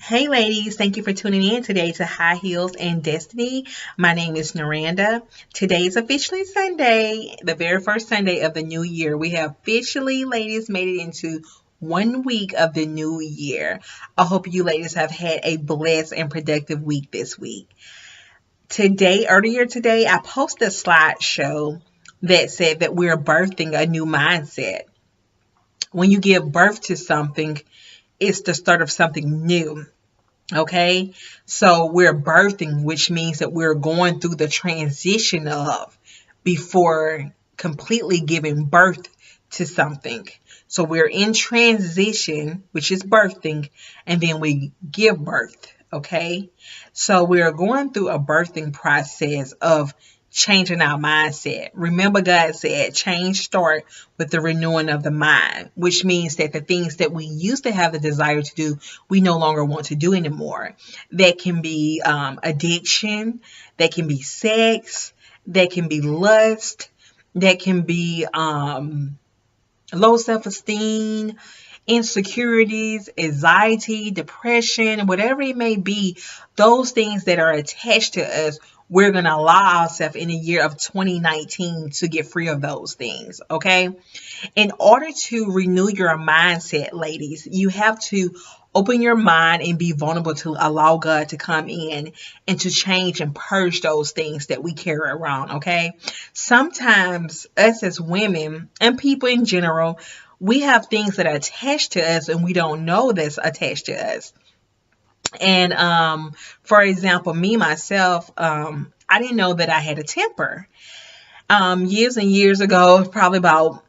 Hey ladies, thank you for tuning in today to High Heels and Destiny. My name is Naranda. Today is officially Sunday, the very first Sunday of the new year. We have officially, ladies, made it into 1 week of the new year. I hope you ladies have had a blessed and productive week this week. Earlier today, I posted a slideshow that said that we're birthing a new mindset. When you give birth to something, it's the start of something new. Okay, so we're birthing, which means that we're going through the transition of before completely giving birth to something. So we're in transition, which is birthing, and then we give birth. Okay, so we're going through a birthing process of changing our mindset. Remember, God said change start with the renewing of the mind, which means that the things that we used to have the desire to do, we no longer want to do anymore. That can be addiction, that can be sex, that can be lust, that can be low self-esteem, insecurities, anxiety, depression, whatever it may be, those things that are attached to us, we're going to allow ourselves in the year of 2019 to get free of those things, okay? In order to renew your mindset, ladies, you have to open your mind and be vulnerable to allow God to come in and to change and purge those things that we carry around, okay? Sometimes us as women and people in general, we have things that are attached to us and we don't know that's attached to us. And for example, me myself, I didn't know that I had a temper. Years and years ago, probably about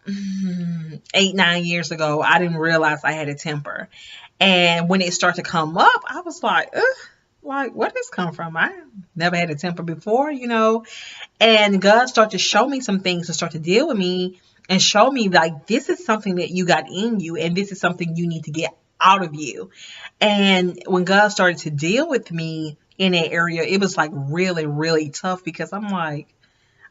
8, 9 years ago, I didn't realize I had a temper. And when it started to come up, I was like, ugh, like, where did this come from? I never had a temper before, you know. And God started to show me some things and start to deal with me and show me like this is something that you got in you and this is something you need to get out of you. And when God started to deal with me in that area, it was like really, really tough because I'm like,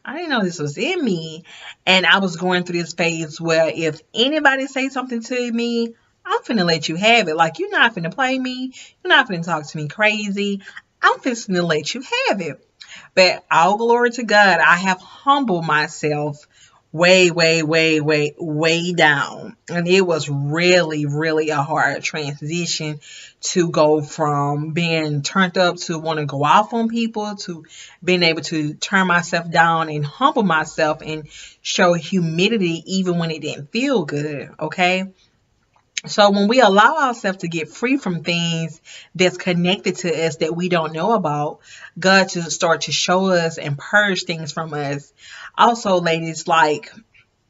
I didn't know this was in me. And I was going through this phase where if anybody say something to me, I'm finna let you have it. Like, you're not finna play me. You're not finna talk to me crazy. I'm finna let you have it. But all glory to God, I have humbled myself way, way, way, way, way down. And it was really, really a hard transition to go from being turned up to want to go off on people to being able to turn myself down and humble myself and show humility even when it didn't feel good. Okay. So when we allow ourselves to get free from things that's connected to us that we don't know about, God to start to show us and purge things from us. Also, ladies, like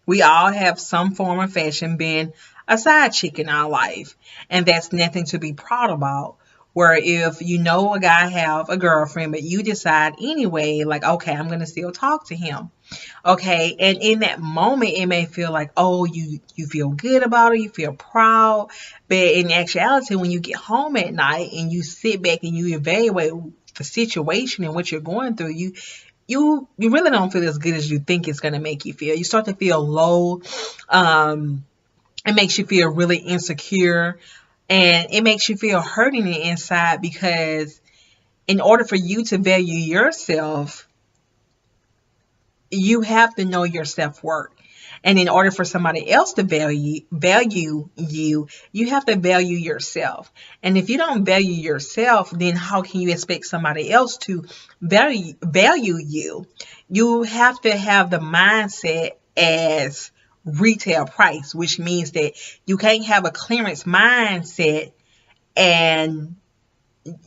we all have some form of fashion being a side chick in our life, and that's nothing to be proud about. Where if you know a guy have a girlfriend, but you decide anyway, like, okay, I'm going to still talk to him. Okay, and in that moment, it may feel like, oh, you feel good about it, you feel proud, but in actuality, when you get home at night and you sit back and you evaluate the situation and what you're going through, you really don't feel as good as you think it's going to make you feel. You start to feel low. It makes you feel really insecure, and it makes you feel hurting the inside because in order for you to value yourself, you have to know your self-worth. And in order for somebody else to value you, you have to value yourself. And if you don't value yourself, then how can you expect somebody else to value you? You have to have the mindset as retail price, which means that you can't have a clearance mindset and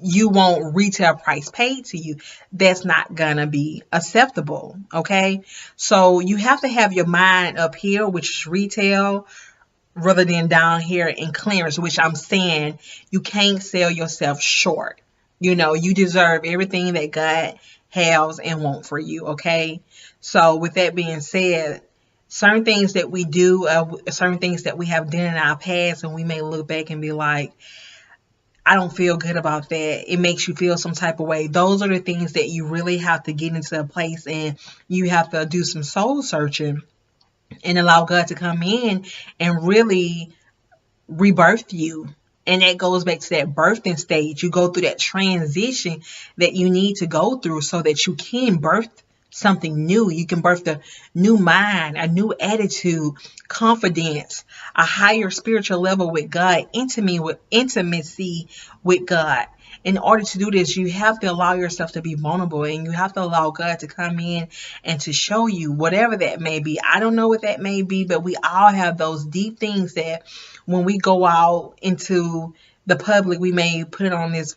you want retail price paid to you. That's not gonna be acceptable. Okay, so you have to have your mind up here, which is retail, rather than down here in clearance, which I'm saying you can't sell yourself short. You know, you deserve everything that God has and want for you. Okay, so with that being said, certain things that we do, certain things that we have done in our past, and we may look back and be like, I don't feel good about that. It makes you feel some type of way. Those are the things that you really have to get into a place and you have to do some soul searching and allow God to come in and really rebirth you And that goes back to that birthing stage. You go through that transition that you need to go through so that you can birth something new. You can birth a new mind, a new attitude, confidence, a higher spiritual level with God, intimacy with God. In order to do this, you have to allow yourself to be vulnerable, and you have to allow God to come in and to show you whatever that may be. I don't know what that may be, but we all have those deep things that when we go out into the public, we may put on this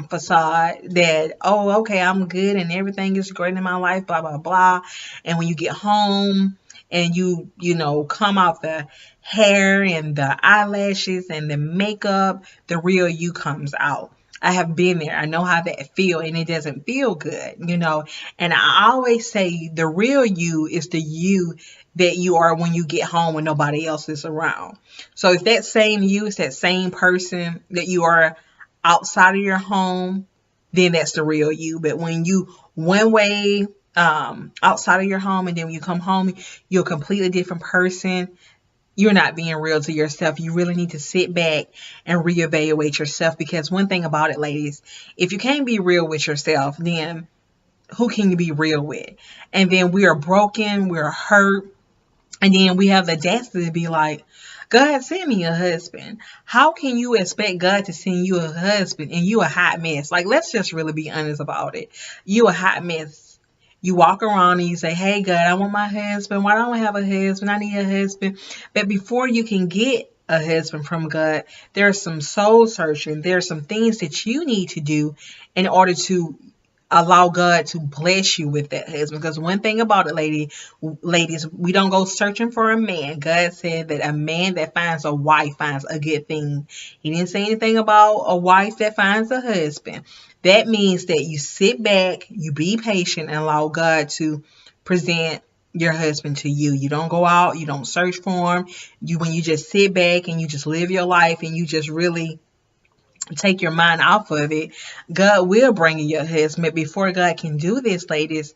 facade that, oh, okay, I'm good and everything is great in my life, blah, blah, blah. And when you get home and you know, come off the hair and the eyelashes and the makeup, the real you comes out. I have been there. I know how that feel, and it doesn't feel good, you know. And I always say the real you is the you that you are when you get home when nobody else is around. So if that same you is that same person that you are outside of your home, then that's the real you. But when you one way outside of your home, and then when you come home, you're a completely different person. You're not being real to yourself. You really need to sit back and reevaluate yourself, because one thing about it, ladies, if you can't be real with yourself, then who can you be real with? And then we are broken, we're hurt, and then we have the audacity to be like, God, send me a husband. How can you expect God to send you a husband and you a hot mess? Like, let's just really be honest about it. You a hot mess. You walk around and you say, hey, God, I want my husband. Why don't I have a husband? I need a husband. But before you can get a husband from God, there's some soul searching. There's some things that you need to do in order to allow God to bless you with that husband. Because one thing about it, ladies, we don't go searching for a man. God said that a man that finds a wife finds a good thing. He didn't say anything about a wife that finds a husband. That means that you sit back, you be patient, and allow God to present your husband to you. You don't go out, you don't search for him. When you just sit back and you just live your life and you just really take your mind off of it, God will bring you your husband. Before God can do this, ladies,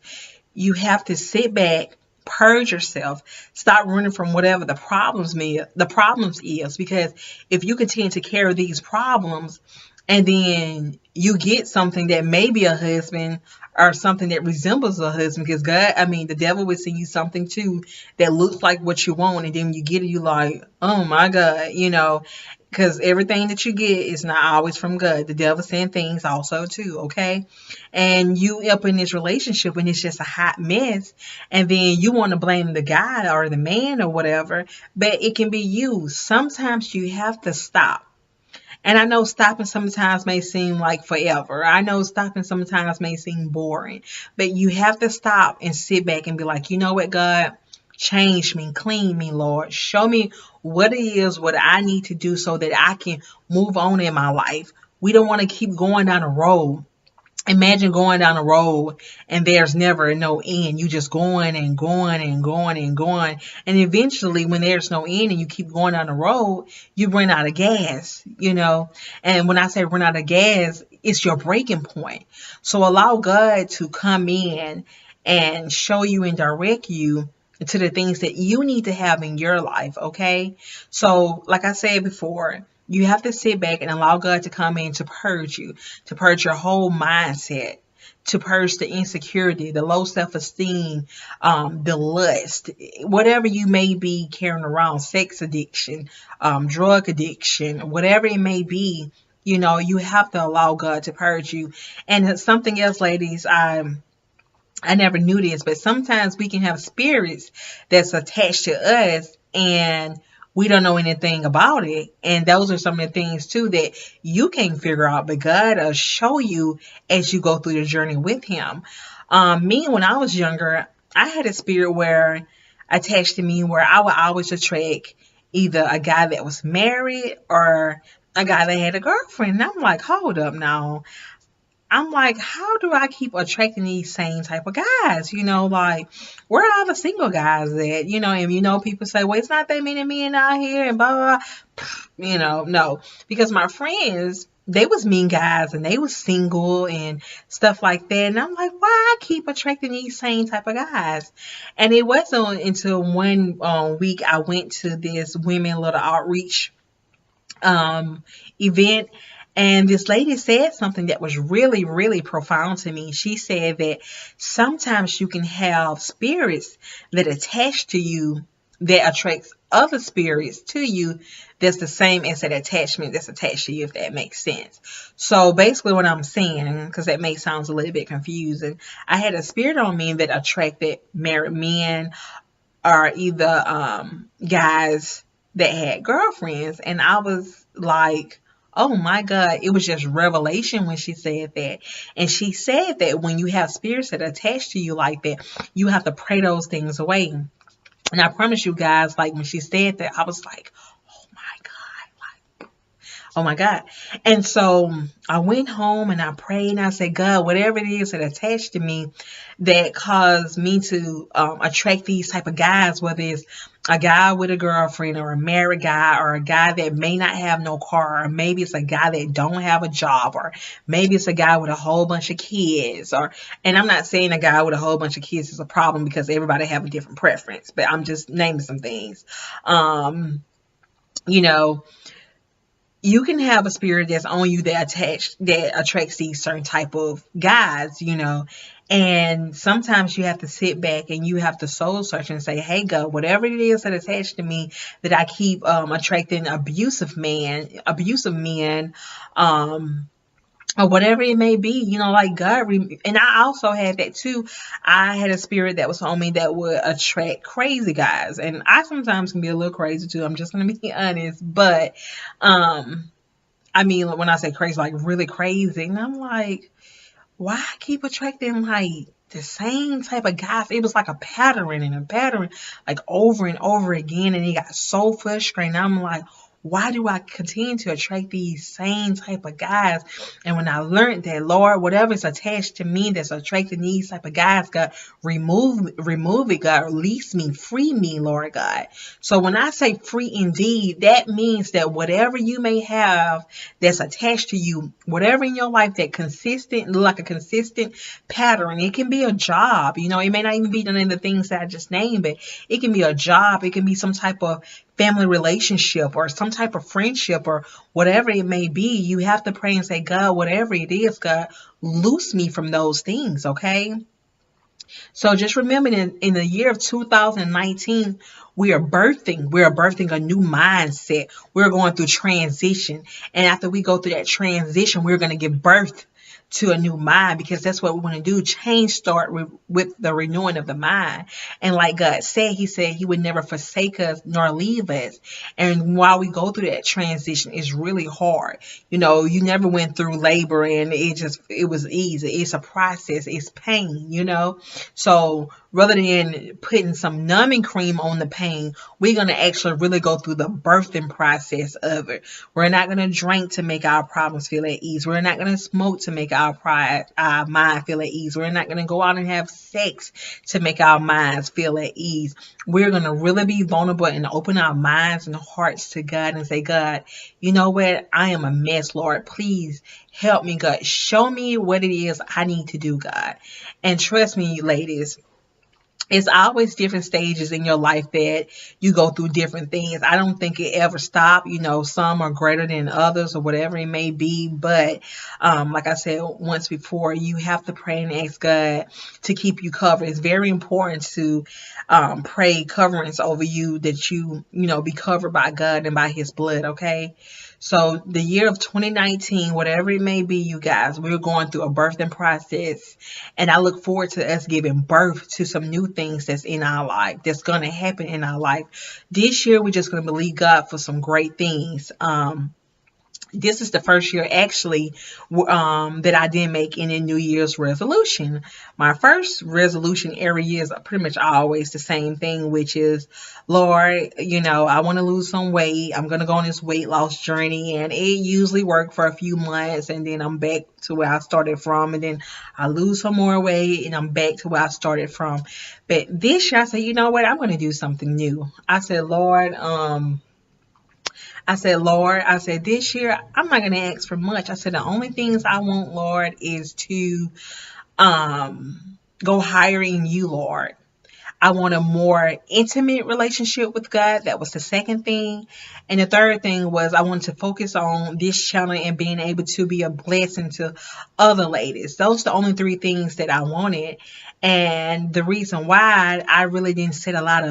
you have to sit back, purge yourself, stop running from whatever the problems is. Because if you continue to carry these problems and then you get something that may be a husband or something that resembles a husband, because the devil will send you something too that looks like what you want, and then when you get it, you like, oh my God, you know, because everything that you get is not always from God. The devil sends things also too, okay? And you up in this relationship and it's just a hot mess, and then you want to blame the guy or the man or whatever, but it can be you. Sometimes you have to stop. And I know stopping sometimes may seem like forever. I know stopping sometimes may seem boring. But you have to stop and sit back and be like, you know what, God? Change me, clean me, Lord. Show me what it is, what I need to do so that I can move on in my life. We don't want to keep going down the road. Imagine going down a road and there's never no end. You just going and going and going and going. And eventually when there's no end and you keep going down the road, you run out of gas, you know. And when I say run out of gas, it's your breaking point. So allow God to come in and show you and direct you to the things that you need to have in your life, okay? So like I said before, you have to sit back and allow God to come in to purge you, to purge your whole mindset, to purge the insecurity, the low self-esteem, the lust, whatever you may be carrying around, sex addiction, drug addiction, whatever it may be, you know, you have to allow God to purge you. And something else, ladies, I never knew this, but sometimes we can have spirits that's attached to us and we don't know anything about it. And those are some of the things too that you can't figure out, but God will show you as you go through the journey with him. Me, when I was younger, I had a spirit where attached to me where I would always attract either a guy that was married or a guy that had a girlfriend. And I'm like, hold up now. I'm like, how do I keep attracting these same type of guys? You know, like, where are all the single guys at? You know, and you know, people say, well, it's not that many men out here and blah, blah, blah. You know, no. Because my friends, they was mean guys and they was single and stuff like that. And I'm like, why I keep attracting these same type of guys? And it wasn't until one week I went to this women little outreach um, event. And this lady said something that was really, really profound to me. She said that sometimes you can have spirits that attach to you that attracts other spirits to you that's the same as that attachment that's attached to you, if that makes sense. So basically what I'm saying, because that may sound a little bit confusing, I had a spirit on me that attracted married men or either guys that had girlfriends. And I was like, oh my God, it was just revelation when she said that. And she said that when you have spirits that attach to you like that, you have to pray those things away. And I promise you guys, like when she said that, I was like, oh my God, like, oh my God. And so I went home and I prayed and I said, God, whatever it is that attached to me that caused me to attract these type of guys, whether it's a guy with a girlfriend or a married guy or a guy that may not have no car, or maybe it's a guy that don't have a job, or maybe it's a guy with a whole bunch of kids, or, and I'm not saying a guy with a whole bunch of kids is a problem because everybody have a different preference, but I'm just naming some things. You know, you can have a spirit that's on you that attracts these certain type of guys, and sometimes you have to sit back and you have to soul search and say, hey God, whatever it is that attached to me that I keep attracting abusive men, or whatever it may be, like God. And I also had that too. I had a spirit that was on me that would attract crazy guys. And I sometimes can be a little crazy too. I'm just going to be honest. But, I mean, when I say crazy, like really crazy. And I'm like, why I keep attracting like the same type of guys? It was like a pattern, like over and over again. And it got so frustrating. I'm like, why do I continue to attract these same type of guys? And when I learned that, Lord, whatever's attached to me that's attracting these type of guys, God, remove it, God, release me, free me, Lord God. So when I say free indeed, that means that whatever you may have that's attached to you, whatever in your life that like a consistent pattern, it can be a job, it may not even be none of the things that I just named, but it can be a job, it can be some type of family relationship or some type of friendship or whatever it may be. You have to pray and say, God, whatever it is, God, loose me from those things, okay? So just remember, in the year of 2019, we are birthing a new mindset. We're going through transition. And after we go through that transition, we're going to give birth to a new mind, because that's what we want to do. Change start with the renewing of the mind. And like God said, he said he would never forsake us nor leave us. And while we go through that transition, it's really hard. You never went through labor and it was easy. It's a process. It's pain, So rather than putting some numbing cream on the pain, we're going to actually really go through the birthing process of it. We're not going to drink to make our problems feel at ease. We're not going to smoke to make our mind feel at ease. We're not going to go out and have sex to make our minds feel at ease. We're going to really be vulnerable and open our minds and hearts to God and say, God, you know what? I am a mess, Lord. Please help me, God. Show me what it is I need to do, God. And trust me, ladies, it's always different stages in your life that you go through different things. I don't think it ever stops. Some are greater than others or whatever it may be. But like I said once before, you have to pray and ask God to keep you covered. It's very important to pray coverings over you, that you be covered by God and by his blood, okay? So the year of 2019, whatever it may be, you guys, we're going through a birthing process. And I look forward to us giving birth to some new things that's in our life, that's going to happen in our life. This year, we're just going to believe God for some great things. This is the first year actually that I didn't make any New Year's resolution. My first resolution every year is pretty much always the same thing, which is, Lord, I want to lose some weight. I'm going to go on this weight loss journey, and it usually works for a few months, and then I'm back to where I started from, and then I lose some more weight, and I'm back to where I started from. But this year I said, you know what? I'm going to do something new. I said, Lord, this year, I'm not going to ask for much. I said, the only things I want, Lord, is to go higher in you, Lord. I want a more intimate relationship with God. That was the second thing. And the third thing was I wanted to focus on this channel and being able to be a blessing to other ladies. Those are the only three things that I wanted. And the reason why I really didn't set a lot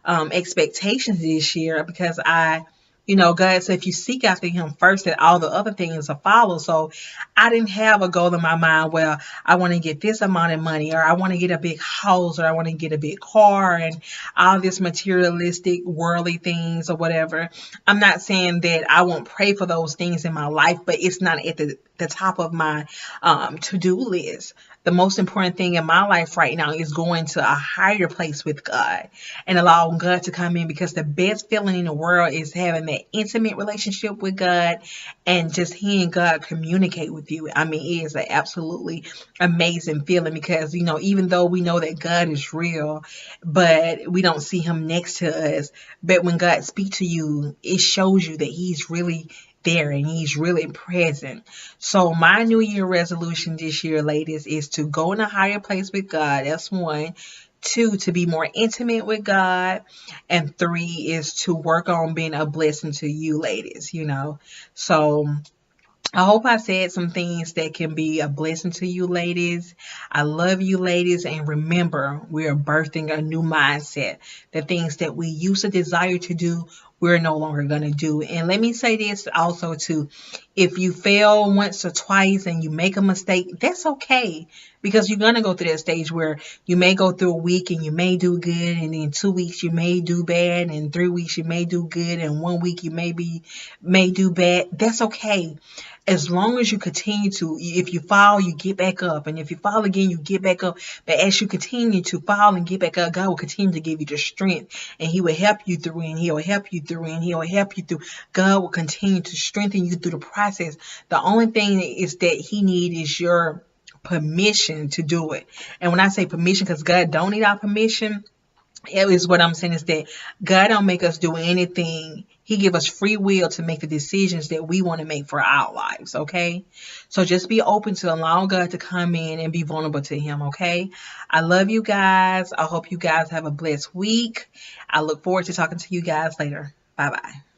of expectations this year, because God said if you seek after him first, that all the other things will follow. So I didn't have a goal in my mind, well, I want to get this amount of money, or I want to get a big house, or I want to get a big car, and all this materialistic, worldly things or whatever. I'm not saying that I won't pray for those things in my life, but it's not at the top of my to-do list. The most important thing in my life right now is going to a higher place with God and allowing God to come in, because the best feeling in the world is having that intimate relationship with God and just hearing God communicate with you. I mean, it is an absolutely amazing feeling, because, even though we know that God is real, but we don't see him next to us. But when God speaks to you, it shows you that he's really there and he's really present. So my New Year resolution this year, ladies, is to go in a higher place with God. That's one. Two, to be more intimate with God. And three is to work on being a blessing to you ladies. So I hope I said some things that can be a blessing to you ladies. I love you ladies, and remember, we are birthing a new mindset. The things that we used to desire to do, we're no longer going to do. And let me say this also too. If you fail once or twice and you make a mistake, that's okay. Because you're going to go through that stage where you may go through a week and you may do good, and then 2 weeks you may do bad, and 3 weeks you may do good, and 1 week you may do bad. That's okay. As long as you continue to, if you fall, you get back up. And if you fall again, you get back up. But as you continue to fall and get back up, God will continue to give you the strength. And he will help you through, and he'll help you through, and he'll help you through. God will continue to strengthen you through the process. The only thing is that he needs is your permission to do it. And when I say permission, because God don't need our permission, it is what I'm saying is that God don't make us do anything. He give us free will to make the decisions that we want to make for our lives, okay? So just be open to allow God to come in and be vulnerable to him, okay? I love you guys. I hope you guys have a blessed week. I look forward to talking to you guys later. Bye-bye.